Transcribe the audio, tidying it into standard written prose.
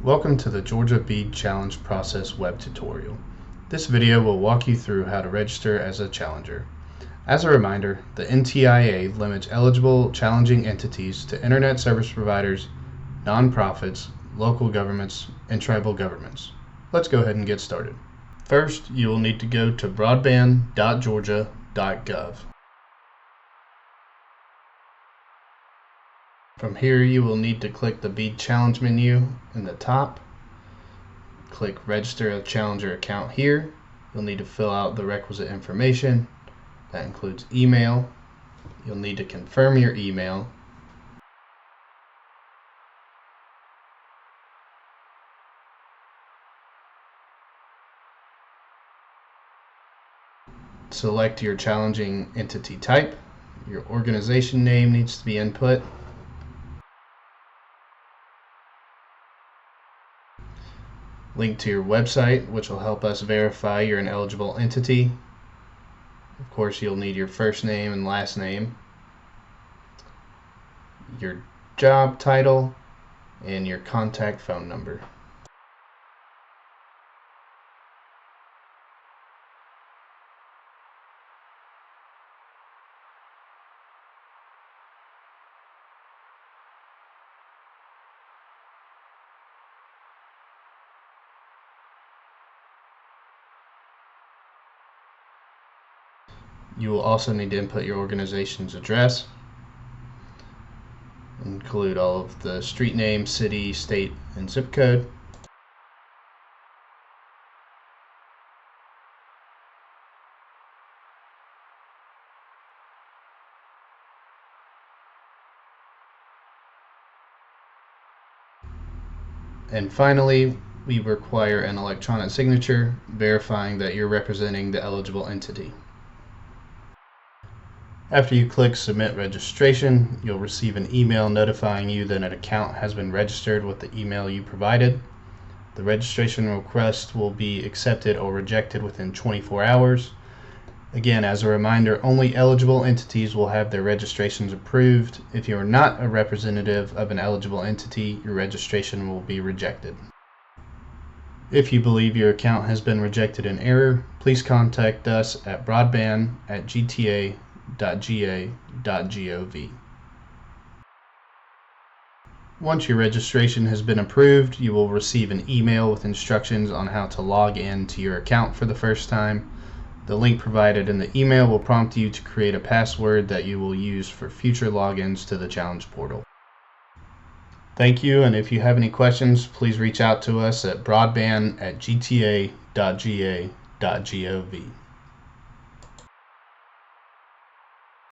Welcome to the Georgia BEAD Challenge Process web tutorial. This video will walk you through how to register as a challenger. As a reminder, the NTIA limits eligible challenging entities to internet service providers, nonprofits, local governments, and tribal governments. Let's go ahead and get started. First, you will need to go to broadband.georgia.gov. From here, you will need to click the BEAD Challenge menu in the top. Click Register a Challenger Account here. You'll need to fill out the requisite information. That includes email. You'll need to confirm your email. Select your challenging entity type. Your organization name needs to be input. Link to your website, which will help us verify you're an eligible entity. Of course, you'll need your first name and last name, your job title, and your contact phone number. You will also need to input your organization's address. Include all of the street name, city, state, and zip code. And finally, we require an electronic signature verifying that you're representing the eligible entity. After you click Submit Registration, you'll receive an email notifying you that an account has been registered with the email you provided. The registration request will be accepted or rejected within 24 hours. Again, as a reminder, only eligible entities will have their registrations approved. If you are not a representative of an eligible entity, your registration will be rejected. If you believe your account has been rejected in error, please contact us at broadband@gta.ga.gov. Once your registration has been approved, you will receive an email with instructions on how to log in to your account for the first time. The link provided in the email will prompt you to create a password that you will use for future logins to the challenge portal. Thank you, and if you have any questions, please reach out to us at broadband@gta.ga.gov.